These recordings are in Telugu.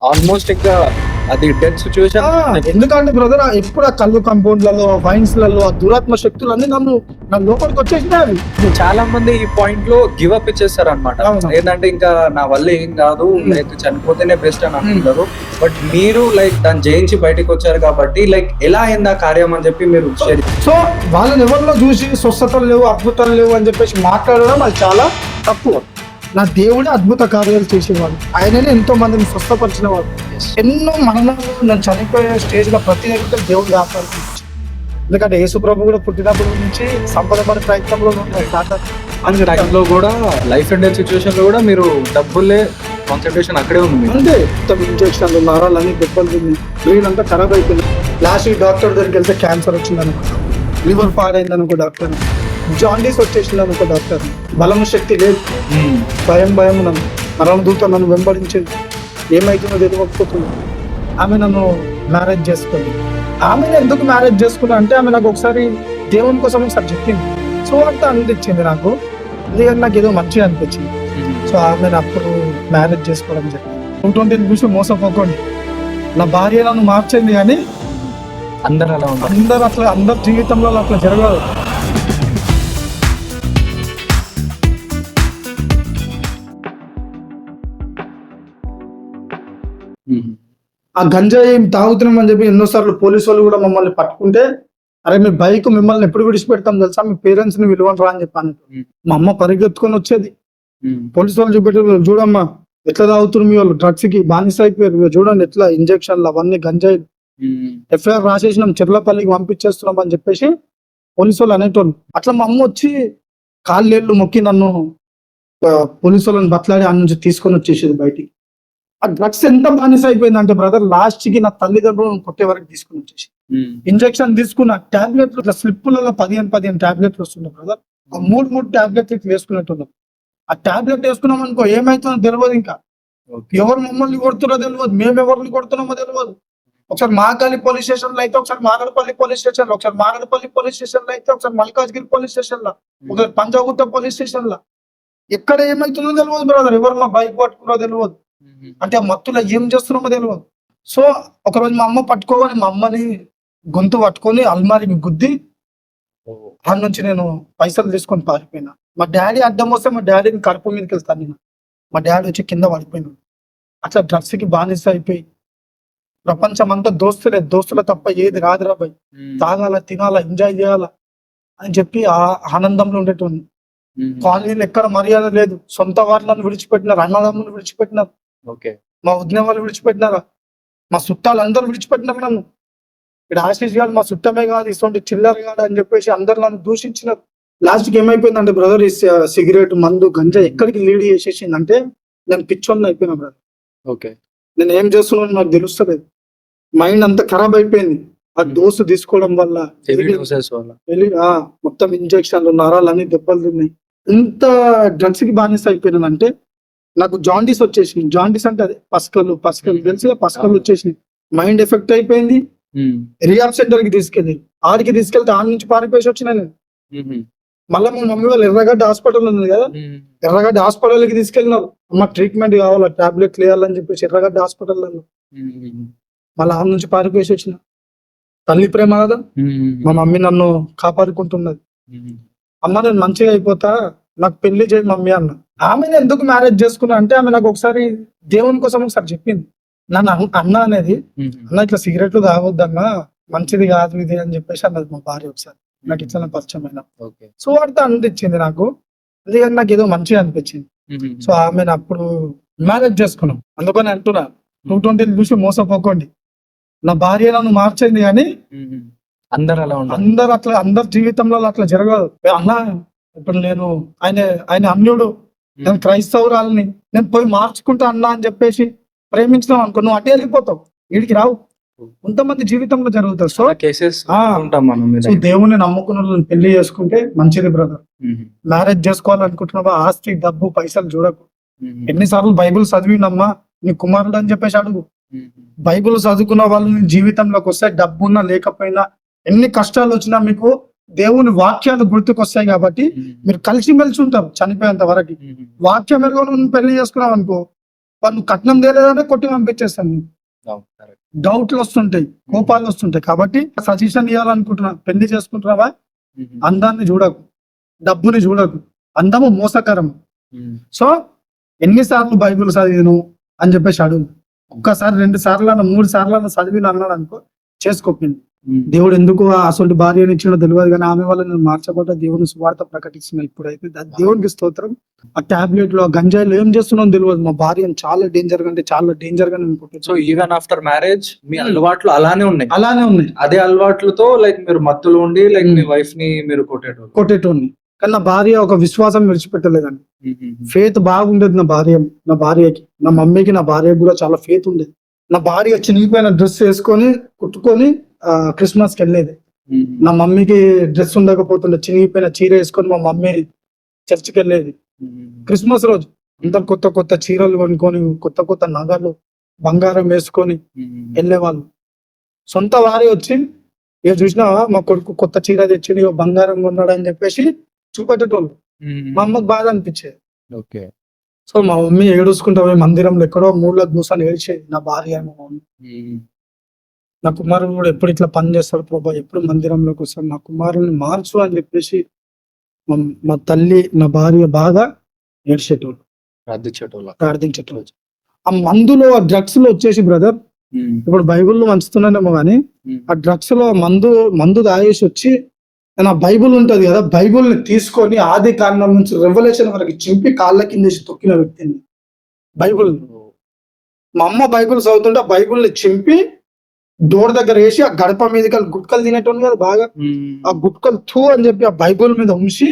ఆల్మోస్ట్ ఇంకా అది డెత్ సిచ్యువేషన్. ఎందుకంటే బ్రదర్ ఎప్పుడు ఆ కళ్ళు కంపౌండ్లలో వైన్స్లలో ఆ దురాత్మ శక్తులు అన్ని నా లోపలికి వచ్చేసినాయి. చాలా మంది ఈ పాయింట్ లో గివ్ అప్ ఇచ్చేస్తారు అనమాట. అవును. ఏంటంటే ఇంకా నా వల్ల ఏం కాదు, లైక్ చనిపోతేనే బెస్ట్ అని అనుకుంటారు. బట్ మీరు లైక్ దాన్ని జయించి బయటకు వచ్చారు కాబట్టి లైక్ ఎలా అయింది ఆ కార్యం అని చెప్పి మీరు షేర్. సో వాళ్ళని ఎవరిలో చూసి స్వస్థతలు లేవు అద్భుతాలు లేవు అని చెప్పేసి మాట్లాడడం అది చాలా తప్పు. నా దేవుడే అద్భుత కార్యాలు చేసేవాడు, ఆయననే ఎంతో మందిని స్వస్థపరిచిన వాడు. ఎన్నో మరణాలు నేను చనిపోయే స్టేజ్ లో ప్రతి ఒక్కరు దేవుడు కాపాడుతుంది. ఎందుకంటే యేసు ప్రభు కూడా పుట్టినప్పటి నుంచి సంపదపడే ప్రయత్నంలో అండ్ టైంలో కూడా లైఫ్ అండ్ డెత్ సిచ్యువేషన్ లో కూడా మీరు డబ్బులే కాన్సన్ట్రేషన్ అక్కడే ఉంది. అంటే మొత్తం ఇంజక్షన్లు నరాలన్నీ దెబ్బలు బ్రెయిన్ అంతా ఖరాబ్ అయిపోయింది. లాస్ట్ డాక్టర్ దగ్గరికి వెళ్తే క్యాన్సర్ వచ్చిందనుకో, లివర్ పాడైందనుకో డాక్టర్, జాండీస్ వచ్చేసింది అనుకో డాక్టర్, బలం శక్తి లేదు, భయం నన్ను మరణం దూత నన్ను వెంబడించింది, ఏమైతుందో తెలియకపోతుంది. ఆమె నన్ను మ్యారేజ్ చేసుకుంది. ఆమెను ఎందుకు మ్యారేజ్ చేసుకున్నా అంటే ఆమె నాకు ఒకసారి దేవుని కోసం ఒకసారి చెప్పింది. సో అంతా అనిపించింది నాకు, ఎందుకంటే నాకు ఏదో మంచిగా అనిపించింది. సో ఆమె అప్పుడు మ్యారేజ్ చేసుకోవడం జరిగింది. 220 చూసి మోసపోకండి. నా భార్య నన్ను మార్చింది కానీ అందరు అలా ఉంటారు. అందరి జీవితంలో అట్లా జరగదు. ఆ గంజాయి తాగుతున్నాం అని చెప్పి ఎన్నోసార్లు పోలీసు వాళ్ళు కూడా మమ్మల్ని పట్టుకుంటే, అరే మీ బైక్ మిమ్మల్ని ఎప్పుడు విడిచిపెడతాం తెలుసా, మీ పేరెంట్స్ ని విలువరా అని చెప్పాను. మా అమ్మ పరిగెత్తుకొని వచ్చేది, పోలీసు వాళ్ళు చూపెట్టి చూడమ్మా ఎట్లా తాగుతున్నారు మీ వాళ్ళు, డ్రగ్స్ కి బానిస అయిపోయారు, చూడండి ఎట్లా ఇంజక్షన్లు అవన్నీ గంజాయి. ఎఫ్ఐఆర్ రాసేసినాం, చెర్లపల్లికి పంపించేస్తున్నాం అని చెప్పేసి పోలీసు వాళ్ళు అనేటోళ్ళు. అట్లా మా అమ్మ వచ్చి కాళ్ళేళ్ళు మొక్కి నన్ను పోలీసు వాళ్ళని బట్లాడి ఆ నుంచి తీసుకొని వచ్చేసేది బయటికి. ఆ డ్రగ్స్ ఎంత బానిస అయిపోయిందంటే బ్రదర్, లాస్ట్ కి నా తల్లిదండ్రులను కొట్టే వరకు తీసుకుని వచ్చేసి ఇంజక్షన్ తీసుకున్న టాబ్లెట్లు ఇట్లా స్లిప్పులలో 15 టాబ్లెట్లు వస్తున్నాయి బ్రదర్. ఆ 3 టాబ్లెట్లు ఇట్లా వేసుకున్నట్టున్నాం. ఆ టాబ్లెట్ వేసుకున్నాం అనుకో ఏమైతుందో తెలియదు, ఇంకా ఎవరు మమ్మల్ని కొడుతున్నారో తెలియదు, మేము ఎవరిని కొడుతున్నామో తెలియదు. ఒకసారి మాగాలి పోలీస్ స్టేషన్ లో అయితే, ఒకసారి మాగడపల్లి పోలీస్ స్టేషన్ లో, ఒకసారి మాగడపల్లి పోలీస్ స్టేషన్ లో అయితే, ఒకసారి మల్కాజ్గిరి పోలీస్ స్టేషన్ లో, ఒకసారి పంజాగుట్ట పోలీస్ స్టేషన్ లో. ఎక్కడ ఏమైతుందో తెలియదు బ్రదర్, ఎవరు మా బైక్ పట్టుకున్నారో తెలియదు, అంటే మత్తులో ఏం చేస్తున్నామో తెలియదు. సో ఒకరోజు మా అమ్మ పట్టుకోవాలి, మా అమ్మని గొంతు పట్టుకొని అల్మారికి గుద్ది దాని నుంచి నేను పైసలు తీసుకొని పారిపోయినా. మా డాడీ అడ్డం వస్తే మా డాడీని కడుపు మీదకి వెళ్తాను నేను, మా డాడీ వచ్చి కింద పడిపోయినాడు. అట్లా డ్రగ్స్ కి బానిస అయిపోయి ప్రపంచం అంతా దోస్తుల తప్ప ఏది రాదురా బాయ్, తాగాల తినాల ఎంజాయ్ చేయాల అని చెప్పి ఆ ఆనందంలో ఉండేటువంటి. కాలనీలు ఎక్కడ మర్యాద లేదు, సొంత వాళ్ళని విడిచిపెట్టినారు, అన్నదమ్ములు విడిచిపెట్టినారు, మా వదిన వాళ్ళు విడిచిపెట్టినారా, మా చుట్టాలు అందరూ విడిచిపెట్టినారు నన్ను. ఇక్కడ ఆశీష్ గారు మా చుట్టమే కాదు, ఇటువంటి చిల్లర కాదు అని చెప్పేసి అందరు నన్ను దూషించినారు. లాస్ట్ కి ఏమైపోయిందంటే బ్రదర్, ఈ సిగరెట్ మందు గంజా ఎక్కడికి లీడ్ చేసేసిందంటే నేను పిచ్చోన్ని అయిపోయినా బ్రదర్. నేను ఏం చేస్తున్నాను నాకు తెలుస్తలేదు, మైండ్ అంతా ఖరాబ్ అయిపోయింది ఆ డోసు తీసుకోవడం వల్ల. మొత్తం ఇంజక్షన్లు నరాలన్నీ దెబ్బలు తిన్నాయి. ఇంత డ్రగ్స్ కి బానిస అయిపోయినానంటే నాకు జాండీస్ వచ్చేసింది. జాండీస్ అంటే అదే పసకలు తెలిసి పసకలు వచ్చేసినాయి. మైండ్ ఎఫెక్ట్ అయిపోయింది. రిహాబ్ సెంటర్ కి తీసుకెళ్ళి ఆడికి తీసుకెళ్తే ఆడి నుంచి పారిపోయి వచ్చినా నేను. మళ్ళీ మా మమ్మీ వాళ్ళు ఎర్రగడ్డ హాస్పిటల్ ఉంది కదా, ఎర్రగడ్డ హాస్పిటల్కి తీసుకెళ్ళినారు. అమ్మ ట్రీట్మెంట్ కావాలా, టాబ్లెట్లు వేయాలని చెప్పేసి ఎర్రగడ్డ హాస్పిటల్లో మళ్ళీ ఆమె నుంచి పారిపోయి వచ్చిన. తల్లి ప్రేమ కదా, మా మమ్మీ నన్ను కాపాడుకుంటున్నది. అమ్మ నేను మంచిగా అయిపోతా, నాకు పెళ్లి చేయి మమ్మీ అన్న. ఆమెను ఎందుకు మ్యారేజ్ చేసుకున్నా అంటే ఆమె నాకు ఒకసారి దేవుని కోసం ఒకసారి చెప్పింది. నన్ను అన్న అనేది, అన్న ఇట్లా సిగరెట్లు తాగొద్దన్నా, మంచిది కాదు ఇది అని చెప్పేసి అన్నది మా భార్య ఒకసారి నాకు ఇట్లా పరిచయం అయినా. సో వాటితో అనిపించింది నాకు, ఎందుకంటే నాకు ఏదో మంచిగా అనిపించింది. సో ఆమెను అప్పుడు మ్యారేజ్ చేసుకున్నాం. అందుకని అంటున్నా 220 చూసి మోసపోకండి. నా భార్య నన్ను మార్చింది కానీ అందరి జీవితంలో అట్లా జరగదు. అన్న ఇప్పుడు నేను ఆయన అన్యుడు, నేను క్రైస్తవురాలని, నేను పోయి మార్చుకుంటా అన్నా అని చెప్పేసి ప్రేమించడం అనుకో, నువ్వు అటే వెళ్ళిపోతావు, వీడికి రావు. కొంతమంది జీవితంలో జరుగుతుంది. సో దేవుని నమ్ముకున్న పెళ్లి చేసుకుంటే మంచిది బ్రదర్. మ్యారేజ్ చేసుకోవాలనుకుంటున్నావా, ఆస్తి డబ్బు పైసలు చూడకు. ఎన్నిసార్లు బైబుల్ చదివినమ్మా నీ కుమారుడు అని చెప్పేసి అడుగు. బైబుల్ చదువుకున్న వాళ్ళు నీ జీవితంలోకి వస్తే, డబ్బున్నా లేకపోయినా, ఎన్ని కష్టాలు వచ్చినా మీకు దేవుని వాక్యాలు గుర్తుకొస్తాయి కాబట్టి మీరు కలిసిమెలిసి ఉంటారు చనిపోయేంత వరకు. వాక్యం ఎరుగో పెళ్లి చేసుకున్నావు అనుకో, వాళ్ళు కట్నం తేలేదంటే కొట్టి పంపించేస్తాను. డౌట్లు వస్తుంటాయి, కోపాలు వస్తుంటాయి. కాబట్టి సజెషన్ ఇవ్వాలనుకుంటున్నా, పెళ్లి చేసుకుంటున్నావా, అందాన్ని చూడకు, డబ్బుని చూడకు, అందము మోసకరం. సో ఎన్నిసార్లు బైబిల్ చదివిను అని చెప్పేసి అడుగు. ఒక్కసారి 2 సార్లు 3 సార్లు చదివిను అన్నాడు అనుకో, చేసుకోపింది. దేవుడు ఎందుకు అసలు భార్యని ఇచ్చినో తెలియదు, కానీ ఆమె వల్ల నేను మార్చబడ్డ దేవుని సువార్త ప్రకటిస్తున్నా. ఇప్పుడైతే దేవునికి స్తోత్రం. ఆ టాబ్లెట్ లో గంజాయిలో ఏం చేస్తున్నావు తెలియదు. మా భార్యను చాలా డేంజర్ గా, అంటే చాలా డేంజర్ గా నేను. సో ఈవెన్ ఆఫ్టర్ మ్యారేజ్ మీ అలవాట్లు అలానే ఉన్నాయి. అదే అలవాట్లతో లైక్ మీరు మత్తులో ఉండి లైక్ మీ వైఫ్ ని మీరు కొట్టేటోని. కానీ నా భార్య ఒక విశ్వాసం విడిచిపెట్టలేదండి. ఫేత్ బాగుండేది నా భార్యకి, నా మమ్మీకి, నా భార్యకి కూడా చాలా ఫేత్ ఉండేది. నా భార్య చినిగిపోయిన డ్రెస్ వేసుకొని కుట్టుకొని క్రిస్మస్ కి వెళ్ళేది. నా మమ్మీకి డ్రెస్ ఉండకపోతుండే, చినిగిపోయిన చీర వేసుకొని మా మమ్మీ చర్చికి వెళ్ళేది. క్రిస్మస్ రోజు అందరు కొత్త కొత్త చీరలు కొనుక్కొని, కొత్త కొత్త నగలు, బంగారం వేసుకొని వెళ్ళేవాళ్ళు. సొంత భార్య వచ్చి ఇక చూసినావా మా కొడుకు కొత్త చీర తెచ్చి బంగారం కొన్నాడు అని చెప్పేసి చూపెట్టేటోళ్ళు. మా అమ్మకు బాధ అనిపించేది. సో మా మమ్మీ ఏడుచుకుంటా పోయి మందిరంలో ఎక్కడో మూడులకు కూర్చొని ఏడ్చేది నా భార్య. మా మమ్మీ, నా కుమారుడు కూడా ఎప్పుడు ఇట్లా పని చేస్తాడు ప్రభా, ఎప్పుడు మందిరంలోకి వస్తాడు, నా కుమారుని మార్చు అని చెప్పేసి మా తల్లి, నా భార్య బాగా ఏడ్చేటోళ్ళు, ప్రార్థించేటోళ్ళు. ఆ మందులో, ఆ డ్రగ్స్ లో వచ్చేసి బ్రదర్, ఇప్పుడు బైబుల్లో వంచుతున్నానేమో కానీ ఆ డ్రగ్స్ లో మందు తాగేసి వచ్చి, నా బైబుల్ ఉంటది కదా, బైబుల్ ని తీసుకొని ఆది కాండం నుంచి రెవల్యూషన్ వరకు చింపి కాళ్ళ కింద తొక్కిన వ్యక్తిని. బైబుల్, మా అమ్మ బైబుల్ చదువుతుంటే ఆ బైబుల్ ని చింపి డోర్ దగ్గర వేసి ఆ గడప మీద గుట్కలు తినేటోళ్ళు కదా బాగా, ఆ గుట్కలు థూ అని చెప్పి ఆ బైబుల్ మీద ఉంచి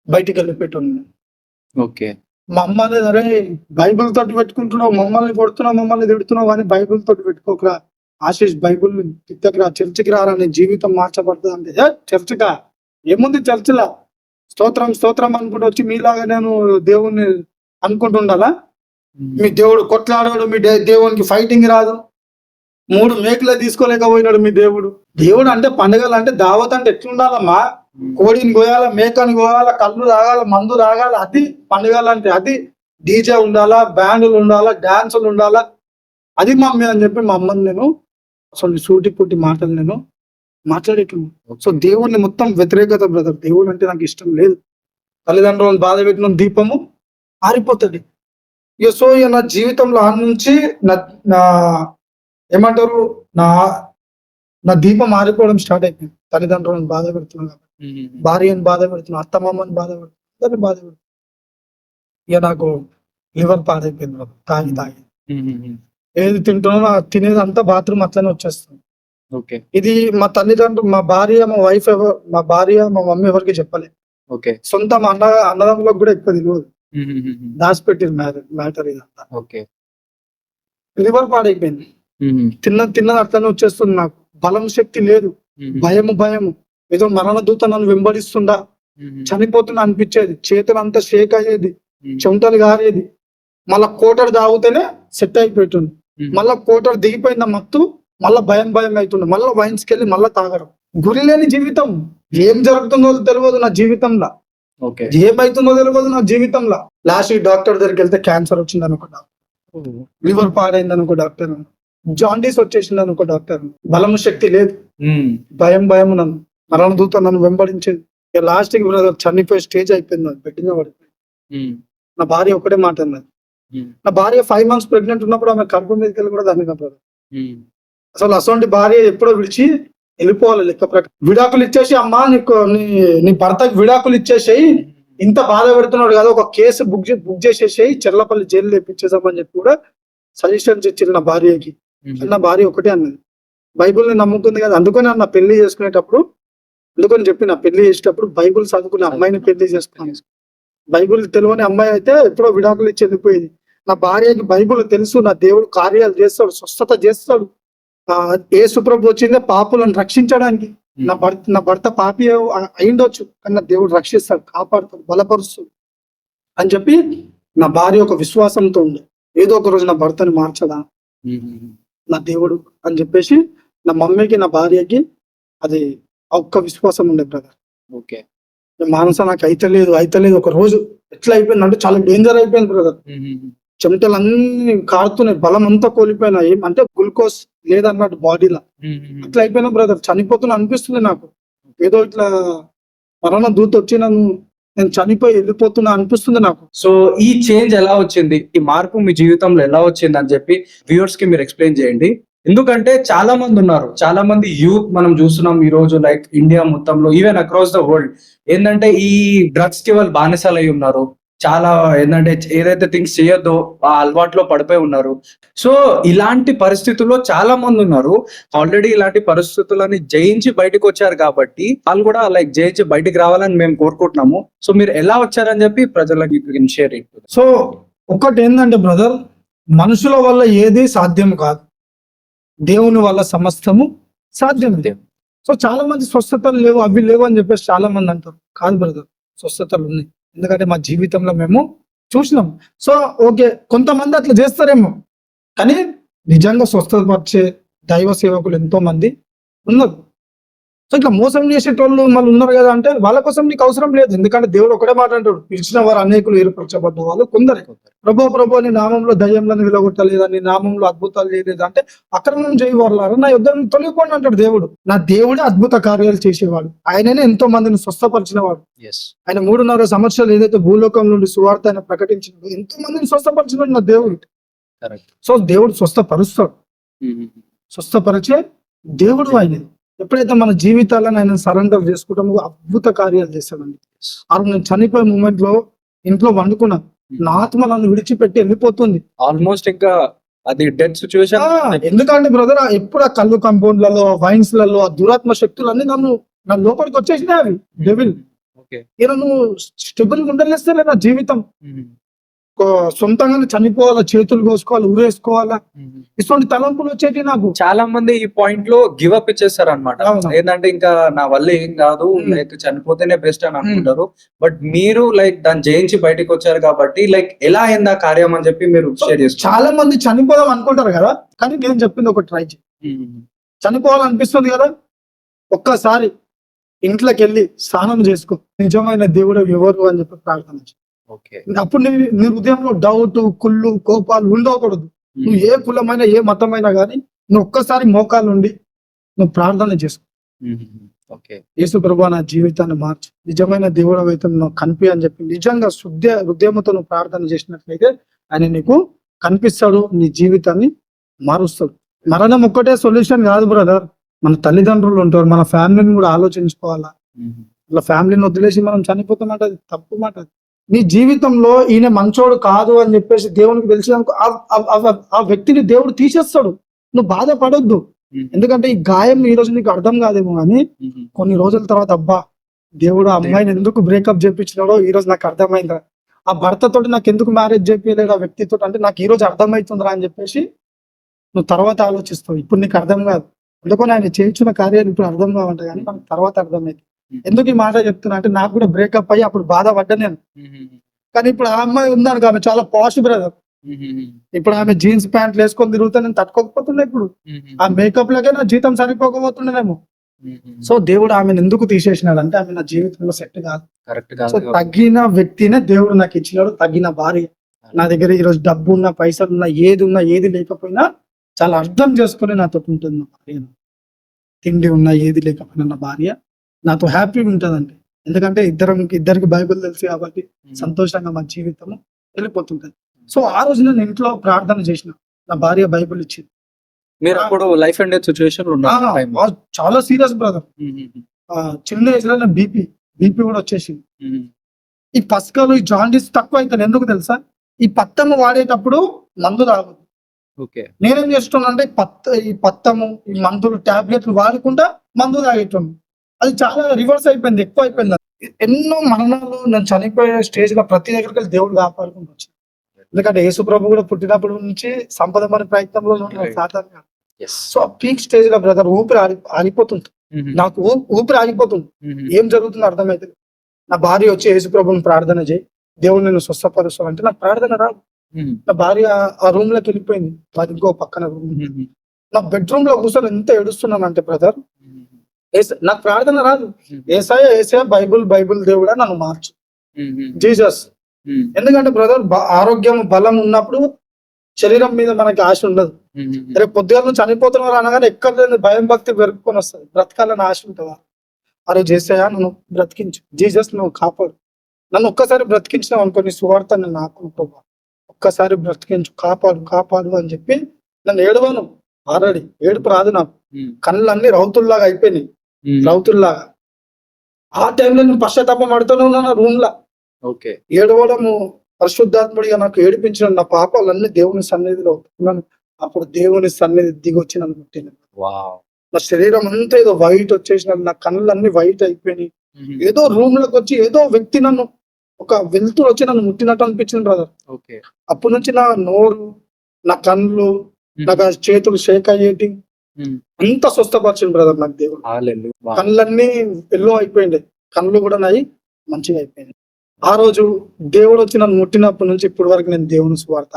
బయటికి వెళ్ళిపెట్టండి. మా అమ్మ అనేది, అరే బైబుల్ తోటి పెట్టుకుంటున్నావు, మమ్మల్ని కొడుతున్నావు, మమ్మల్ని తిడుతున్నావు అని బైబుల్ తోటి పెట్టుకోకరా ఆశీష్, బైబుల్ తిట్టకరా, చర్చికి రారా, నీ జీవితం మార్చబడుతుంది అంటే, చర్చికా ఏముంది, చర్చిలా స్తోత్రం స్తోత్రం అనుకుంటూ వచ్చి మీలాగా నేను దేవుణ్ణి అనుకుంటుండాలా? మీ దేవుడు కొట్లాడాడు, మీ దేవునికి ఫైటింగ్ రాదు, 3 మేకలే తీసుకోలేకపోయినాడు మీ దేవుడు. దేవుడు అంటే పండుగలు అంటే దావత్ అంటే ఎట్లుండాలమ్మా, కోడిని కోయాల, మేకని కోయాల, కళ్ళు తాగాల, మందు తాగాల, అది పండుగలు అంటే. అది డీజే ఉండాలా, బ్యాండ్లు ఉండాలా, డాన్సులు ఉండాలా, అది మమ్మీ అని చెప్పి మా అమ్మని నేను అసలు సూటి పుట్టి మాటలు నేను మాట్లాడేట్లు. సో దేవుడిని మొత్తం వ్యతిరేకత బ్రదర్. దేవుడు అంటే నాకు ఇష్టం లేదు. తల్లిదండ్రులను బాధ పెట్టిన దీపము ఆరిపోతుంది. ఇక సో ఇక నా జీవితంలో ఆ నుంచి నా ఏమంటారు, నా దీపం ఆరిపోవడం స్టార్ట్ అయిపోయింది. తల్లిదండ్రులను బాధ పెడుతున్నాను, భార్యను బాధ పెడుతున్నాను, అత్తమామని బాధ పెడుతున్నాను, అందరిని బాధ పెడుతున్నాను. ఇక నాకు లివర్ పాడైపోయింది తాగి ఏది తింటున్నా తినేది అంతా బాత్రూమ్ అట్లనే వచ్చేస్తుంది. ఇది మా తల్లిదండ్రులు, మా భార్య, మా వైఫ్, మా భార్య, మా మమ్మీ ఎవరికి చెప్పలేదు. సొంత మా అన్నదమ్ములకు కూడా ఎక్కువ తెలియదు. దాచిపెట్టింది మ్యాటర్ ఇదంతా. లివర్ పాడైపోయింది. తిన్నది అట్లనే వచ్చేస్తుంది. నాకు బలం శక్తి లేదు, భయము ఏదో మరణ దూత నన్ను వెంబడిస్తుందా, చనిపోతున్నా అనిపించేది. చేతులంతా షేక్ అయ్యేది, చెమటలు గారేది. మళ్ళా కోటర్ తాగితేనే సెట్ అయిపోతుంది. మళ్ళా కోటర్ దిగిపోయిందా మత్తు, మళ్ళా భయం అవుతుంది. మళ్ళా వైన్స్కి వెళ్ళి మళ్ళా తాగడం. గురి లేని జీవితం. ఏం జరుగుతుందో తెలియదు నా జీవితంలో, ఏమైతుందో తెలియదు నా జీవితంలో. లాస్ట్ డాక్టర్ దగ్గరికి వెళ్తే క్యాన్సర్ వచ్చింది అనుకో డాక్టర్, లివర్ పాడైంది అనుకో డాక్టర్, జాండీస్ వచ్చేసింది అనుకో డాక్టర్. బలము శక్తి లేదు, భయం నన్ను మరణ దూత నన్ను వెంబడించేది. ఇక లాస్ట్ కి బ్రదర్ చనిపోయే స్టేజ్ అయిపోయింది. పెట్టిన పడిపోయింది. నా భార్య ఒకటే మాట అన్నది. నా భార్య 5 months ప్రెగ్నెంట్ ఉన్నప్పుడు ఆమె కడుపు మీదకి వెళ్ళి కూడా దాన్ని బ్రదర్. అసలు అసలు భార్య ఎప్పుడో విడిచి వెళ్ళిపోవాలి లెక్క ప్రకారం. విడాకులు ఇచ్చేసి, అమ్మా నీ భర్తకి విడాకులు ఇచ్చేసేయి, ఇంత బాధ పెడుతున్నాడు కదా, ఒక కేసు బుక్ చేసేసేయి, చెర్లపల్లి జైలు తెప్పించేసామని చెప్పి కూడా సజెషన్స్ ఇచ్చింది నా భార్యకి. నా భార్య ఒకటే అన్నది, బైబుల్ని నమ్ముకుంది కదా, అందుకని నా పెళ్లి చేసుకునేటప్పుడు, అందుకని చెప్పి నా పెళ్లి చేసేటప్పుడు బైబుల్ చదువుకునే అమ్మాయిని పెళ్లి చేసుకున్నాను. బైబుల్ తెలియని అమ్మాయి అయితే ఎప్పుడో విడాకులు ఇచ్చి వెళ్ళిపోయింది. నా భార్యకి బైబుల్ తెలుసు, నా దేవుడు కార్యాలు చేస్తాడు, స్వస్థత చేస్తాడు. యేసు ప్రభు వచ్చిందే పాపులను రక్షించడానికి. నా భర్త పాపి అయిండొచ్చు, కానీ నా దేవుడు రక్షిస్తాడు, కాపాడుతాడు, బలపరుస్తాడు అని చెప్పి నా భార్య ఒక విశ్వాసంతో ఉంది. ఏదో ఒక రోజు నా భర్తని మార్చదా నా దేవుడు అని చెప్పేసి నా మమ్మీకి, నా భార్యకి అది ఒక్క విశ్వాసం ఉండే బ్రదర్. మానస నాకు అయితలేదు. ఒక రోజు ఎట్లా అయిపోయింది అంటే చాలా డేంజర్ అయిపోయింది బ్రదర్. చెమటలు అన్ని కారుతున్నాయి, బలం అంతా కోల్పోయినా, అంటే గ్లూకోజ్ లేదన్నట్టు బాడీలో అట్లా అయిపోయినా బ్రదర్. చనిపోతున్నా అనిపిస్తుంది నాకు, ఏదో ఇట్లా మరణ దూత వచ్చి నేను చనిపోయి వెళ్ళిపోతున్నా అనిపిస్తుంది నాకు. సో ఈ చేంజ్ ఎలా వచ్చింది, ఈ మార్పు మీ జీవితంలో ఎలా వచ్చింది అని చెప్పి వ్యూవర్స్ కి మీరు ఎక్స్ప్లెయిన్ చేయండి. ఎందుకంటే చాలా మంది ఉన్నారు, చాలా మంది యూత్ మనం చూస్తున్నాం ఈ రోజు, లైక్ ఇండియా మొత్తంలో, ఈవెన్ అక్రాస్ ద వరల్డ్, ఏంటంటే ఈ డ్రగ్స్ కి వాళ్ళు బానిసలు అయి ఉన్నారు. చాలా ఏంటంటే ఏదైతే థింగ్స్ చేయొద్దో ఆ అలవాట్లో పడిపోయి ఉన్నారు. సో ఇలాంటి పరిస్థితుల్లో చాలా మంది ఉన్నారు. ఆల్రెడీ ఇలాంటి పరిస్థితులని జయించి బయటకు వచ్చారు కాబట్టి వాళ్ళు కూడా లైక్ జయించి బయటికి రావాలని మేము కోరుకుంటున్నాము. సో మీరు ఎలా వచ్చారని చెప్పి ప్రజలకి షేర్ చేయండి. సో ఒకటి ఏంటంటే బ్రదర్, మనుషుల వల్ల ఏది సాధ్యం కాదు, దేవుని వల్ల సమస్తము సాధ్యమే. సో చాలా మంది స్వస్థతలు లేవు, అవి లేవు అని చెప్పేసి చాలా మంది అంటారు. కాదు బ్రదర్, స్వస్థతలు ఉన్నాయి. ఎందుకంటే మా జీవితంలో మేము చూసినాం. సో ఓకే, కొంతమంది అట్లా చేస్తారేమో, కానీ నిజంగా స్వస్థపరిచే దైవ సేవకులు ఎంతో మంది ఉన్నారు. సో ఇట్లా మోసం చేసేటోళ్ళు మళ్ళీ ఉన్నారు కదా, అంటే వాళ్ళ కోసం నీకు అవసరం లేదు. ఎందుకంటే దేవుడు ఒకటే మాట అంటాడు, పిలిచిన వారు అనేకులు, ఏర్పరచబడ్డ వాళ్ళు కొందరే. ప్రభు నీ నామంలో దయ్యంలను వెలగొట్టలేదా, నీ నామంలో అద్భుతాలు చేయలేదా అంటే అక్రమం చేయవారు నా యుద్ధం తొలగిపోండి అంటాడు దేవుడు. నా దేవుడే అద్భుత కార్యాలు చేసేవాడు, ఆయననే ఎంతో మందిని స్వస్థపరిచిన వాడు. ఆయన 3.5 సంవత్సరాలు ఏదైతే భూలోకం నుండి సువార్త ఆయన ప్రకటించినాడు, ఎంతో మందిని స్వస్థపరిచినాడు నా దేవుడు. సో దేవుడు స్వస్థపరుస్తాడు, స్వస్థపరిచే దేవుడు ఆయన. ఎప్పుడైతే మన జీవితాలను ఆయన సరెండర్ చేసుకుంటామో అద్భుత కార్యాలు చేస్తాడండి. అలా నేను చనిపోయే మూమెంట్ లో ఇంట్లో వండుకున్నా, నా ఆత్మ నన్ను విడిచిపెట్టి వెళ్ళిపోతుంది ఆల్మోస్ట్. ఇంకా అది డెడ్ సిచ్యువేషన్. ఎందుకంటే బ్రదర్, ఎప్పుడు ఆ కళ్ళు కంపౌండ్లలో, వైన్స్ లలో ఆ దురాత్మ శక్తులు అన్ని నా లోపలికి వచ్చేసినాయి. అవి డెవిల్ ఇలా నువ్వు స్టెబుల్ ఉండలేస్తే నా జీవితం సొంతంగానే చనిపోవాలా, చేతులు కోసుకోవాలి, ఊరేసుకోవాలా, ఇటువంటి తలంపులు వచ్చేటి నాకు. చాలా మంది ఈ పాయింట్ లో గివ్ అప్ ఇచ్చేస్తారు అనమాట. ఏంటంటే ఇంకా నా వల్ల ఏం కాదు, లైక్ చనిపోతేనే బెస్ట్ అని అనుకుంటారు. బట్ మీరు లైక్ దాన్ని జయించి బయటకు వచ్చారు కాబట్టి లైక్ ఎలా అయింది ఆ కార్యం అని చెప్పి మీరు షేర్ చేస్తారు. చాలా మంది చనిపోదాం అనుకుంటారు కదా, కానీ నేను చెప్పింది ఒక ట్రై చేయి. చనిపోవాలనిపిస్తుంది కదా, ఒక్కసారి ఇంట్లోకి వెళ్ళి స్నానం చేసుకో, నిజమైన దేవుడు ఎవరు అని చెప్పి ప్రార్థన చేయి. అప్పుడు నీ హృదయంలో డౌట్, కుళ్ళు, కోపాలు ఉండకూడదు. నువ్వు ఏ కులమైనా ఏ మతమైనా కానీ నువ్వు ఒక్కసారి మోకాలు ఉండి నువ్వు ప్రార్థన చేసుకో. యేసు ప్రభువా నా జీవితాన్ని మార్చు, నిజమైన దేవుడు అయితే నువ్వు కనిపి అని చెప్పి నిజంగా హృదయంతో నువ్వు ప్రార్థన చేసినట్లయితే ఆయన నీకు కనిపిస్తాడు, నీ జీవితాన్ని మారుస్తాడు. మరణం ఒక్కటే సొల్యూషన్ కాదు బ్రదర్, మన తల్లిదండ్రులు ఉంటారు, మన ఫ్యామిలీని కూడా ఆలోచించుకోవాలా. అలా ఫ్యామిలీని వదిలేసి మనం చనిపోతామంటే అది తప్పు మాట. నీ జీవితంలో ఈయన మంచోడు కాదు అని చెప్పేసి దేవునికి తెలిసినాక ఆ వ్యక్తిని దేవుడు తీసేస్తాడు. నువ్వు బాధపడొద్దు, ఎందుకంటే ఈ గాయం ఈ రోజు నీకు అర్థం కాదేమో, కానీ కొన్ని రోజుల తర్వాత అబ్బా దేవుడు అమ్మాయిని ఎందుకు బ్రేకప్ చేయించినాడో ఈ రోజు నాకు అర్థమైందా, ఆ భర్తతో నాకు ఎందుకు మ్యారేజ్ చేయించలేదు ఆ వ్యక్తితో అంటే నాకు ఈ రోజు అర్థమవుతుందిరా అని చెప్పేసి నువ్వు తర్వాత ఆలోచిస్తావు. ఇప్పుడు నీకు అర్థం కాదు, అందుకని ఆయన చేయించిన కార్యాలు ఇప్పుడు అర్థం కావంటాయి, కానీ మనకు తర్వాత అర్థమైంది. ఎందుకు ఈ మాట చెప్తున్నా అంటే నాకు కూడా బ్రేకప్ అయ్యి అప్పుడు బాధపడ్డా నేను, కానీ ఇప్పుడు ఆ అమ్మాయి ఉందనుకో, ఆమె చాలా పాష్ బ్రదర్. ఇప్పుడు ఆమె జీన్స్ ప్యాంట్లు వేసుకొని తిరుగుతా, నేను తట్టుకోకపోతున్నా. ఇప్పుడు ఆ మేకప్ లకే నా జీతం సరిపోకపోతుండేమో. సో దేవుడు ఆమెను ఎందుకు తీసేసినాడు అంటే ఆమె నా జీవితంలో సెట్ కాదు. సో తగ్గిన వ్యక్తినే దేవుడు నాకు ఇచ్చినాడు, తగ్గిన భార్య. నా దగ్గర ఈ రోజు డబ్బు ఉన్నా, పైసలు ఉన్నా, ఏది లేకపోయినా చాలా అర్థం చేసుకుని నాతో ఉంటుంది నా భార్య. తిండి ఉన్నా, ఏది లేకపోయినా నా భార్య నాతో హ్యాపీగా ఉంటుందండి. ఎందుకంటే ఇద్దరికి బైబిల్ తెలుసు కాబట్టి సంతోషంగా మా జీవితం వెళ్ళిపోతుంటది. సో ఆ రోజు నేను ఇంట్లో ప్రార్థన చేసిన, నా భార్య బైబిల్ ఇచ్చింది. మీరు అప్పుడు లైఫ్ అండ్ డెత్ సిచ్యువేషన్ చాలా సీరియస్ బ్రదర్. చిన్న ఏజ్ లో బీపీ కూడా వచ్చేసింది. ఈ పసకలు, ఈ జాండీస్ తక్కువ అవుతాను. ఎందుకు తెలుసా, ఈ పత్తము వాడేటప్పుడు మందు తాగదు. నేనేం చేస్తున్నా అంటే ఈ పత్తము, ఈ మందులు, టాబ్లెట్లు వాడకుండా మందు తాగేటం, అది చాలా రివర్స్ అయిపోయింది, ఎక్కువ అయిపోయింది. ఎన్నో మరణాలు నేను చనిపోయే స్టేజ్ లో ప్రతి దగ్గరికి వెళ్ళి దేవుడు కాపాడుకుంటూ వచ్చాను. ఎందుకంటే యేసు ప్రభు కూడా పుట్టినప్పటి నుంచి సంపద మన ప్రయత్నంలో సాతాను. సో పీక్ స్టేజ్ లో బ్రదర్ ఊపిరి ఆగిపోతుంది, నాకు ఊపిరి ఆగిపోతుంది. ఏం జరుగుతుందో అర్థమైతే నా భార్య వచ్చి యేసు ప్రభుని ప్రార్థన చేయి, దేవుడు నేను స్వస్థపరుస్తాను అంటే నాకు ప్రార్థన రాదు. నా భార్య ఆ రూమ్ లోకి వెళ్ళిపోయింది, అది ఇంకో పక్కన రూమ్. నా బెడ్రూమ్ లో కూర్చొని ఎంత ఏడుస్తున్నాను అంటే బ్రదర్, నాకు ప్రార్థన రాదు. ఏసయ బైబుల్ దేవుడా నన్ను మార్చు, జీసస్ ఎందుకంటే బ్రదర్ ఆరోగ్యం బలం ఉన్నప్పుడు శరీరం మీద మనకి ఆశ ఉండదు. రేపు పొద్దుగాల నుంచి చనిపోతున్నారు అనగానే ఎక్కడ లేని భయం భక్తి పెరుపుకొని వస్తుంది. బ్రతకాలని ఆశ ఉంటుందా? ఆ రోజు చేసాయా నన్ను బ్రతికించు జీసస్, నువ్వు కాపాడు, నన్ను ఒక్కసారి బ్రతికించినావు అనుకో, నీ సువార్త నేను ఆకుంటున్నా, ఒక్కసారి బ్రతికించు, కాపాడు కాపాడు అని చెప్పి నన్ను ఏడవను. ఆల్రెడీ ఏడుపు రాదు నాకు, కళ్ళన్నీ రౌతుల్లాగా అయిపోయినాయి, రౌతుల్లాగా. ఆ టైంలో నేను పశ్చాత్తాపం పడుతూనే ఉన్నాను రూమ్ లా. ఓకే, ఏడవడము, పరిశుద్ధాత్ముడిగా నాకు ఏడిపించిన నా పాపాలన్నీ దేవుని సన్నిధిలో ఒప్పుకున్నాను. అప్పుడు దేవుని సన్నిధి దిగి వచ్చి నన్ను ముట్టిన. నా శరీరం అంతా ఏదో వైట్ వచ్చేసిన, నా కళ్ళన్నీ వైట్ అయిపోయినాయి. ఏదో రూమ్ లోకి వచ్చి ఏదో వ్యక్తి నన్ను, ఒక వెలుతురు వచ్చి నన్ను ముట్టినట్టు అనిపించింది బ్రదర్. అప్పటి నుంచి నా నోరు, నా కళ్ళు, నాకు ఆ చేతులు షేక్ అయ్యేటి అంత స్వస్థపరిచింది బ్రదర్ నాకు దేవుడు. కళ్ళన్నీ ఎల్లో అయిపోయింది, కళ్ళు కూడా నాయి మంచిగా అయిపోయింది. ఆ రోజు దేవుడు వచ్చి నన్ను ముట్టినప్పటి నుంచి ఇప్పటి వరకు నేను దేవుని సువార్త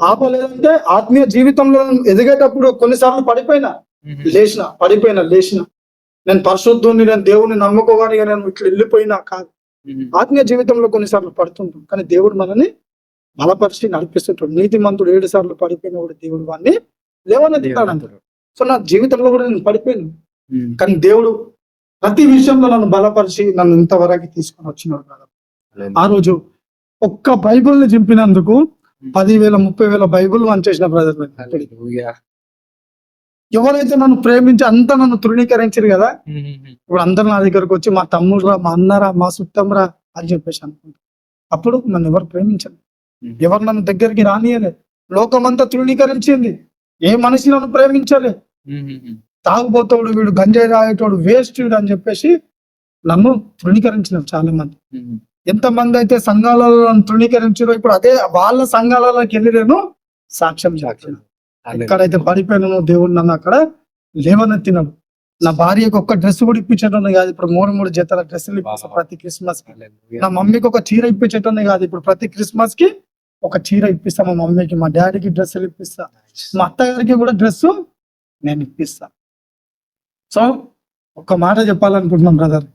ఆపలేదంటే ఆత్మీయ జీవితంలో ఎదిగేటప్పుడు కొన్నిసార్లు పడిపోయినా లేచిన నేను పరిశుద్ధుని, నేను దేవుని నమ్ముకోగానే నేను ఇట్లా వెళ్ళిపోయినా కాదు. ఆత్మీయ జీవితంలో కొన్నిసార్లు పడుతుంటాం, కానీ దేవుడు మనల్ని బలపరిచి నడిపిస్తుంటాడు. నీతిమంతుడు 7 సార్లు పడిపోయినప్పుడు దేవుడు వాడిని లేవనెత్తుతాడు. సో నా జీవితంలో కూడా నేను పడిపోయాను, కానీ దేవుడు ప్రతి విషయంలో నన్ను బలపరిచి నన్ను ఇంతవరకు తీసుకొని వచ్చినాడు కదా. ఆ రోజు ఒక్క బైబుల్ని చింపినందుకు 10,000 30,000 బైబుల్ వంచేసిన బ్రదర్. ఎవరైతే నన్ను ప్రేమించి అంతా నన్ను తృణీకరించారు కదా, ఇప్పుడు అందరు నా దగ్గరకు వచ్చి మా తమ్ముడురా, మా అన్నరా, మా చుట్టంరా అని చెప్పేసి అనుకుంటా. అప్పుడు నన్ను ఎవరు ప్రేమించండి, ఎవరు నన్ను దగ్గరికి రానియలే. లోకమంతా తృణీకరించింది, ఏ మనిషి నన్ను ప్రేమించలే. తాగుబోతాడు వీడు, గంజాయి రాయేటోడు, వేస్ట్ అని చెప్పేసి నన్ను తృణీకరించినారు చాలా మంది. ఎంతమంది అయితే సంఘాలలో నన్ను తృణీకరించారో ఇప్పుడు అదే వాళ్ళ సంఘాలలోకి వెళ్ళి నేను సాక్ష్యం ఎక్కడైతే పడిపోయినానో దేవుడు నన్ను అక్కడ లేవనెత్తినాడు. నా భార్యకు ఒక్క డ్రెస్ కూడా ఇప్పించడం కాదు, ఇప్పుడు 3 జతల డ్రెస్సులు ఇప్పిస్తా ప్రతి క్రిస్మస్ కి. నా మమ్మీకి ఒక చీర ఇప్పించటం కాదు, ఇప్పుడు ప్రతి క్రిస్మస్ కి ఒక చీర ఇప్పిస్తా మా మమ్మీకి, మా డాడీకి డ్రెస్సులు ఇప్పిస్తా, మా అత్తగారికి కూడా డ్రెస్ నేను ఇప్పిస్తా. సో ఒక మాట చెప్పాలనుకుంటున్నాం బ్రదర్,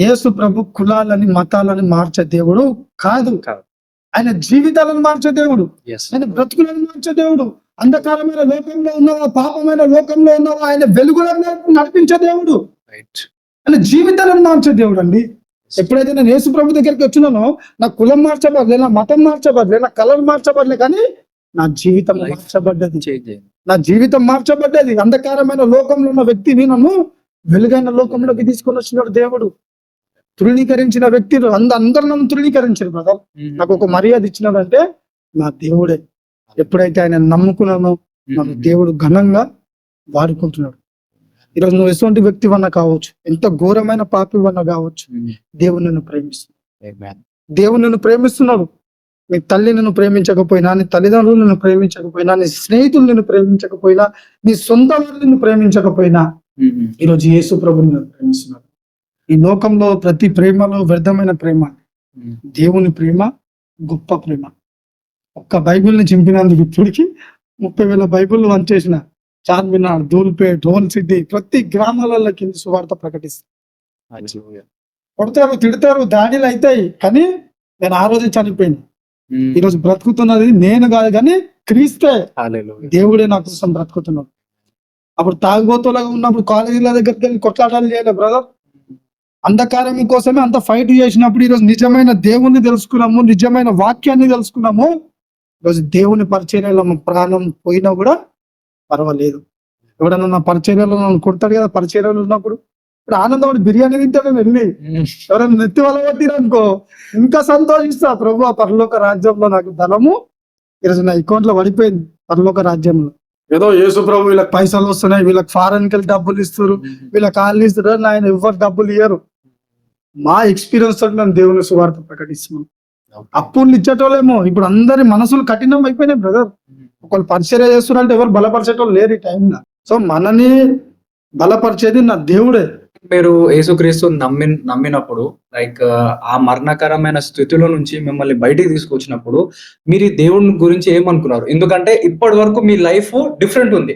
యేసు ప్రభు కులాలని మతాలని మార్చే దేవుడు కాదు, ఆయన జీవితాలను మార్చే దేవుడు, ఆయన బ్రతుకులను మార్చే దేవుడు. అంధకారమైన లోకంలో ఉన్నావా, పాపమైన లోకంలో ఉన్నావా, ఆయన వెలుగులను నడిపించే దేవుడు, ఆయన జీవితాలను మార్చే దేవుడు అండి. ఎప్పుడైతే నేను యేసు ప్రభు దగ్గరికి వచ్చినానో నా కులం మార్చబడలే, నా మతం మార్చబడలే, నా కలర్ మార్చబడలే, కానీ నా జీవితం మార్చబడ్డది, నా జీవితం మార్చబడ్డది. అంధకారమైన లోకంలో ఉన్న వ్యక్తిని నన్ను వెలుగైన లోకంలోకి తీసుకొని వచ్చినాడు దేవుడు. తృణీకరించిన వ్యక్తులు అందరూ నన్ను తృణీకరించారు బ్రదర్. నాకు ఒక మర్యాద ఇచ్చినాడంటే నా దేవుడే. ఎప్పుడైతే ఆయన నమ్ముకున్నానో నన్ను దేవుడు ఘనంగా వాడుకుంటున్నాడు. ఈరోజు నువ్వు ఎటువంటి వ్యక్తి వన్నా కావచ్చు, ఎంత ఘోరమైన పాపి వన్నా కావచ్చు, దేవుడు నిన్ను ప్రేమిస్తున్నాడు. దేవుడు నిన్ను ప్రేమిస్తున్నాడు. నీ తల్లి నిన్ను ప్రేమించకపోయినా, నీ తల్లిదండ్రులు నిన్ను ప్రేమించకపోయినా, నీ స్నేహితులు నిన్ను ప్రేమించకపోయినా, నీ సొంత వాళ్ళు నిన్ను ప్రేమించకపోయినా, ఈరోజు యేసు ప్రభుని నిన్ను ప్రేమిస్తున్నాడు. ఈ లోకంలో ప్రతి ప్రేమలో వ్యర్థమైన ప్రేమ, దేవుని ప్రేమ గొప్ప ప్రేమ. ఒక్క బైబిల్ని చింపినందుకు ఇప్పటికి 30,000 బైబిల్ వంచేసిన. చార్మినార్, ధూల్పేట్, హోల్ సిటీ, ప్రతి గ్రామాలలో కింద సువార్త ప్రకటిస్తారు. కొడతారు, తిడతారు, దాడిలు అవుతాయి, కానీ నేను ఆ రోజే చనిపోయింది. ఈరోజు బ్రతుకుతున్నది నేను కాదు, కానీ క్రీస్తే, దేవుడే నా కోసం బ్రతుకుతున్నాడు. అప్పుడు తాగుబోతులాగా ఉన్నప్పుడు కాలేజీల దగ్గరికి వెళ్ళి కొట్లాటాలు చేయలే బ్రదర్. అంధకారం కోసమే అంత ఫైట్ చేసినప్పుడు ఈరోజు నిజమైన దేవుణ్ణి తెలుసుకున్నాము, నిజమైన వాక్యాన్ని తెలుసుకున్నాము. ఈరోజు దేవుని పరిచర్యలో ప్రాణం పోయినా కూడా పర్వాలేదు. ఎవడన్నా నా పరిచర్యలో నన్ను కొడతాడు కదా, పరిచర్యలు ఉన్నప్పుడు ఇప్పుడు ఆనందం బిర్యానీ తింటాను వెళ్ళి, ఎవరైనా నెత్తి వల్ల కొట్టిరనుకో ఇంకా సంతోషిస్తా. ప్రభు, ఆ పరలోక రాజ్యంలో నాకు ధనము ఈరోజు నా అకౌంట్ లో పడిపోయింది. పరలోక రాజ్యంలో ఏదో యేసు ప్రభు వీళ్ళకి పైసలు వస్తున్నాయి, వీళ్ళకి ఫారెన్ కి డబ్బులు ఇస్తారు, వీళ్ళకి కాళ్ళు ఇస్తారు, ఆయన ఎవరు డబ్బులు ఇయ్యరు. మా ఎక్స్పీరియన్స్ తోటి నేను దేవుని సువార్త ప్రకటిస్తున్నాను. అప్పులు ఇచ్చేటోళ్ళేమో ఇప్పుడు అందరి మనసులు కఠినం అయిపోయినాయి బ్రదర్. ఒకళ్ళు పరిచర్య చేస్తున్నారంటే ఎవరు బలపరిచేటోళ్ళు లేరు ఈ టైంలో. సో మనని బలపరిచేది నా దేవుడే. మీరు యేసుక్రీస్తు నమ్మినప్పుడు లైక్ ఆ మరణకరమైన స్థితిలో నుంచి మిమ్మల్ని బయటికి తీసుకొచ్చినప్పుడు మీరు ఈ దేవుని గురించి ఏమనుకున్నారు? ఎందుకంటే ఇప్పటి వరకు మీ లైఫ్ డిఫరెంట్ ఉంది.